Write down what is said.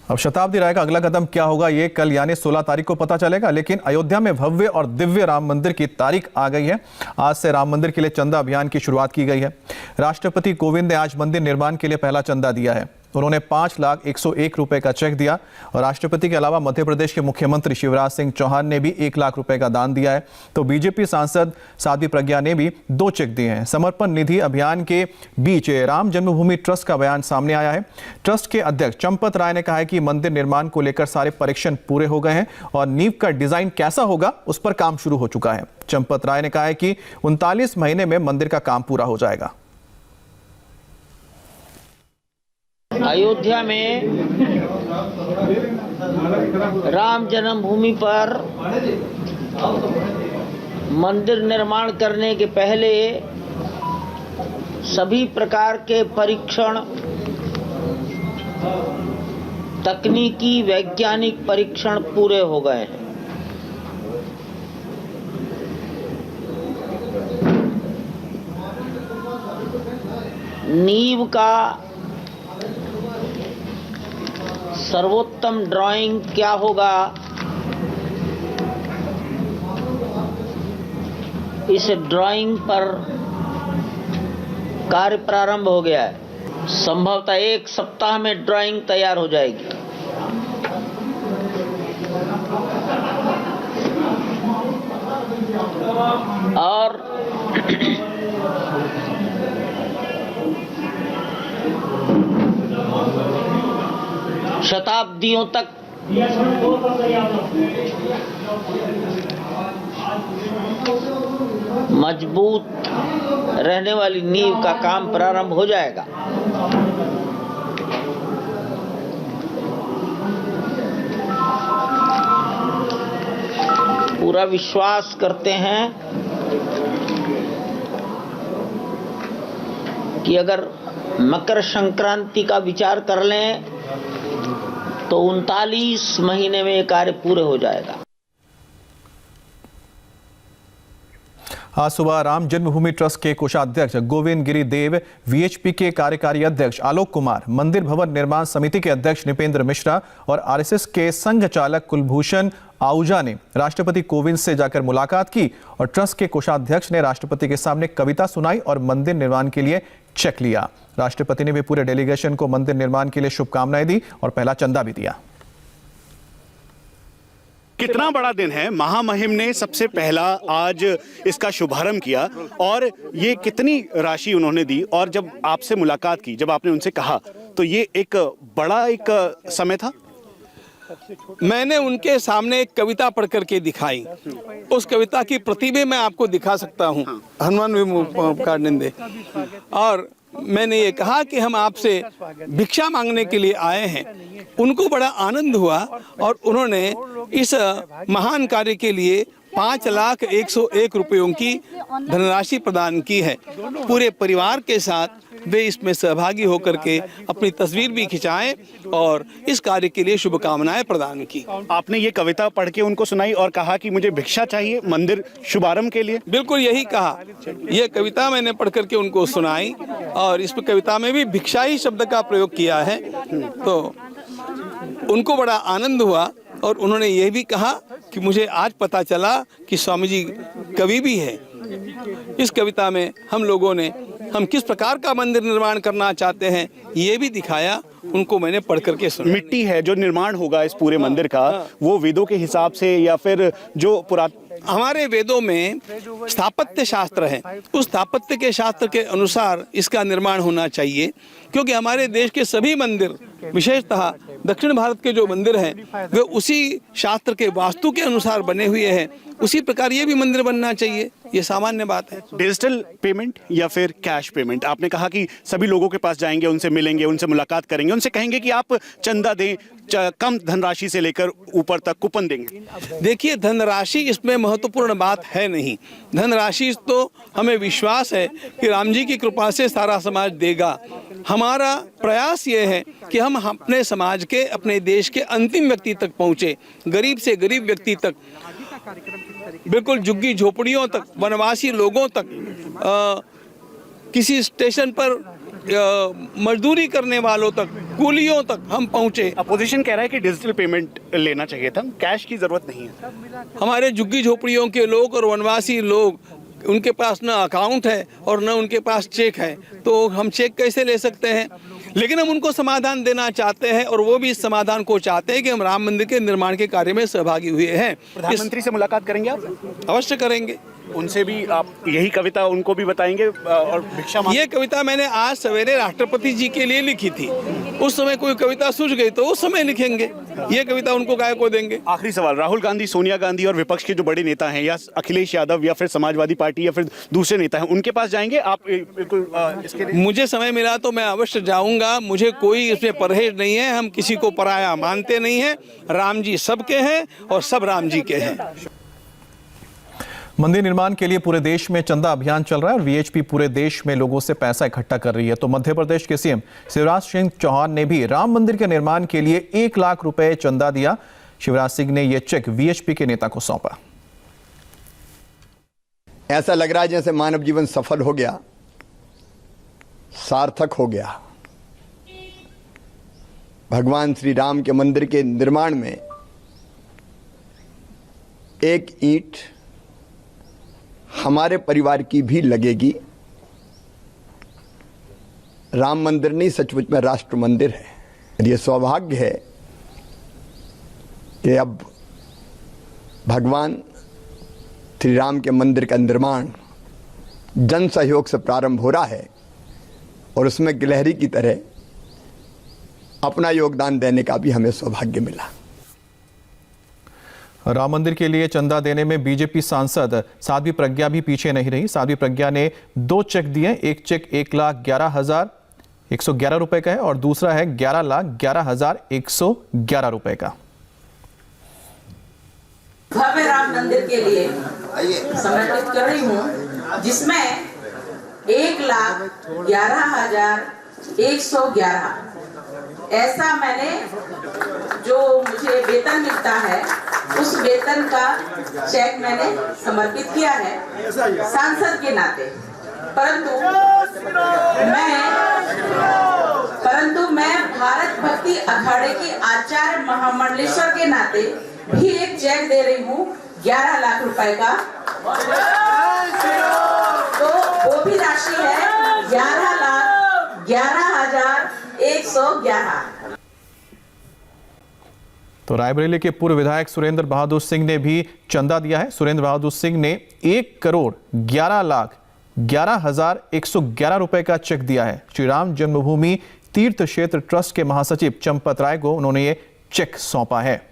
अब शताब्दी राय का अगला कदम क्या होगा ये कल यानी 16 तारीख को पता चलेगा। लेकिन अयोध्या में भव्य और दिव्य राम मंदिर की तारीख आ गई है। आज से राम मंदिर के लिए चंदा अभियान की शुरुआत की गई है। राष्ट्रपति कोविंद ने आज मंदिर निर्माण के लिए पहला चंदा दिया है। उन्होंने 5,01,01 रुपए का चेक दिया और राष्ट्रपति के अलावा मध्य प्रदेश के मुख्यमंत्री शिवराज सिंह चौहान ने भी 1 लाख रुपए का दान दिया है। तो बीजेपी सांसद साध्वी प्रज्ञा ने भी 2 चेक दिए हैं। समर्पण निधि अभियान के बीच राम जन्मभूमि ट्रस्ट का बयान सामने आया है। ट्रस्ट के अध्यक्ष चंपत राय ने कहा है कि मंदिर निर्माण को लेकर सारे परीक्षण पूरे हो गए हैं और नींव का डिजाइन कैसा होगा उस पर काम शुरू हो चुका है। चंपत राय ने कहा है कि 39 महीने में मंदिर का काम पूरा हो जाएगा। अयोध्या में राम जन्मभूमि पर मंदिर निर्माण करने के पहले सभी प्रकार के परीक्षण, तकनीकी वैज्ञानिक परीक्षण पूरे हो गए हैं। नींव का सर्वोत्तम ड्राइंग क्या होगा, इस ड्राइंग पर कार्य प्रारंभ हो गया है। संभवतः 1 सप्ताह में ड्राइंग तैयार हो जाएगी। और शताब्दियों तक मजबूत रहने वाली नींव का काम प्रारंभ हो जाएगा। पूरा विश्वास करते हैं कि अगर मकर संक्रांति का विचार कर लें तो 39 महीने में ये कार्य पूरे हो जाएगा। आज सुबह राम जन्मभूमि ट्रस्ट के कोषाध्यक्ष गोविंद गिरी देव, वीएचपी के कार्यकारी अध्यक्ष आलोक कुमार, मंदिर भवन निर्माण समिति के अध्यक्ष निपेंद्र मिश्रा और आरएसएस के संघ चालक कुलभूषण आहूजा ने राष्ट्रपति कोविंद से जाकर मुलाकात की और ट्रस्ट के कोषाध्यक्ष ने राष्ट्रपति के सामने कविता सुनाई और मंदिर निर्माण के लिए चेक लिया। राष्ट्रपति ने भी पूरे डेलीगेशन को मंदिर निर्माण के लिए शुभकामनाएं दी और पहला चंदा भी दिया। कितना बड़ा दिन है। महामहिम ने सबसे पहला आज इसका शुभारंभ किया और ये कितनी राशि उन्होंने दी। और जब आपसे मुलाकात की, जब आपने उनसे कहा, तो ये एक बड़ा समय था। मैंने उनके सामने एक कविता पढ़ करके दिखाई। उस कविता की प्रति भी मैं आपको दिखा सकता हूँ। हनुमान भी काटने और मैंने ये कहा कि हम आपसे भिक्षा मांगने के लिए आए हैं। उनको बड़ा आनंद हुआ और उन्होंने इस महान कार्य के लिए 5,01,01 रुपयों की धनराशि प्रदान की है। पूरे परिवार के साथ वे इसमें सहभागी होकर के अपनी तस्वीर भी खिंचाएं और इस कार्य के लिए शुभकामनाएं प्रदान की। आपने ये कविता पढ़ के उनको सुनाई और कहा कि मुझे भिक्षा चाहिए मंदिर शुभारंभ के लिए। बिल्कुल यही कहा। यह कविता मैंने पढ़ करके उनको सुनाई और इस कविता में भी भिक्षा ही शब्द का प्रयोग किया है। तो उनको बड़ा आनंद हुआ और उन्होंने यह भी कहा कि मुझे आज पता चला कि स्वामी जी कवि भी है। इस कविता में हम लोगों ने हम किस प्रकार का मंदिर निर्माण करना चाहते हैं ये भी दिखाया। उनको मैंने पढ़ करके सुना। मिट्टी है जो निर्माण होगा इस पूरे मंदिर का, वो वेदों के हिसाब से या फिर जो हमारे वेदों में स्थापत्य शास्त्र है, उस स्थापत्य के शास्त्र के अनुसार इसका निर्माण होना चाहिए। क्योंकि हमारे देश के सभी मंदिर, विशेषतः दक्षिण भारत के जो मंदिर हैं, वे उसी शास्त्र के वास्तु के अनुसार बने हुए हैं। उसी प्रकार ये भी मंदिर बनना चाहिए, ये सामान्य बात है। डिजिटल पेमेंट या फिर कैश पेमेंट, आपने कहा कि सभी लोगों के पास जाएंगे, उनसे मिलेंगे, उनसे मुलाकात करेंगे, उनसे कहेंगे कि आप चंदा दें, कम धनराशि से लेकर ऊपर तक कूपन देंगे। देखिए, धनराशि इसमें महत्वपूर्ण बात है नहीं। धनराशि तो हमें विश्वास है कि राम जी की कृपा से सारा समाज देगा। हमारा प्रयास ये है कि हम अपने समाज के, अपने देश के अंतिम व्यक्ति तक पहुँचे, गरीब से गरीब व्यक्ति तक, बिल्कुल झुग्गी झोपड़ियों तक, वनवासी लोगों तक, किसी स्टेशन पर मजदूरी करने वालों तक, कूलियों तक हम पहुँचे। अपोजिशन कह रहा है कि डिजिटल पेमेंट लेना चाहिए था, कैश की जरूरत नहीं है। हमारे झुग्गी झोपड़ियों के लोग और वनवासी लोग, उनके पास न अकाउंट है और न उनके पास चेक है, तो हम चेक कैसे ले सकते हैं? लेकिन हम उनको समाधान देना चाहते हैं और वो भी इस समाधान को चाहते हैं कि हम राम मंदिर के निर्माण के कार्य में सहभागी हुए हैं। प्रधानमंत्री से मुलाकात करेंगे आप? अवश्य करेंगे। उनसे भी आप यही कविता उनको भी बताएंगे और भिक्षा ये कविता मैंने आज सवेरे राष्ट्रपति जी के लिए लिखी थी। उस समय कोई कविता सूझ गई तो उस समय लिखेंगे। ये कविता उनको गाय को देंगे। आखिरी सवाल, राहुल गांधी, सोनिया गांधी और विपक्ष के जो बड़े नेता हैं, या अखिलेश यादव या फिर समाजवादी पार्टी या फिर दूसरे नेता हैं, उनके पास जाएंगे आप? बिल्कुल इसके लिए मुझे समय मिला तो मैं अवश्य जाऊंगा। मुझे कोई इसमें परहेज नहीं है। हम किसी को पराया मानते नहीं हैं। राम जी सबके हैं और सब राम जी के हैं। मंदिर निर्माण के लिए पूरे देश में चंदा अभियान चल रहा है और वीएचपी पूरे देश में लोगों से पैसा इकट्ठा कर रही है। तो मध्य प्रदेश के सीएम शिवराज सिंह चौहान ने भी राम मंदिर के निर्माण के लिए 1 लाख रुपए चंदा दिया। शिवराज सिंह ने यह चेक वीएचपी के नेता को सौंपा। ऐसा लग रहा है जैसे मानव जीवन सफल हो गया, सार्थक हो गया। भगवान श्री राम के मंदिर के निर्माण में एक ईंट हमारे परिवार की भी लगेगी। राम मंदिर नहीं, सचमुच में राष्ट्र मंदिर है। ये सौभाग्य है कि अब भगवान श्री राम के मंदिर का निर्माण जन सहयोग से प्रारंभ हो रहा है और उसमें गिलहरी की तरह अपना योगदान देने का भी हमें सौभाग्य मिला। राम मंदिर के लिए चंदा देने में बीजेपी सांसद साध्वी प्रज्ञा भी पीछे नहीं रही। साध्वी प्रज्ञा ने 2 चेक दिए। एक चेक 1,11,111 रुपए का है और दूसरा है 11,11,111 रुपए का। भव्य राम मंदिर के लिए समर्पित कर रही हूँ, जिसमें 1,11,111 ऐसा मैंने जो मुझे वेतन मिलता है उस वेतन का चेक मैंने समर्पित किया है सांसद के नाते। परंतु मैं भारत भक्ति अखाड़े के आचार्य महामंडलेश्वर के नाते भी एक चेक दे रही हूँ 11 लाख रुपए का। तो वो भी राशि है 11,11,111। तो रायबरेली के पूर्व विधायक सुरेंद्र बहादुर सिंह ने भी चंदा दिया है। सुरेंद्र बहादुर सिंह ने 1,11,11,111 रुपए का चेक दिया है। श्री राम जन्मभूमि तीर्थ क्षेत्र ट्रस्ट के महासचिव चंपत राय को उन्होंने ये चेक सौंपा है।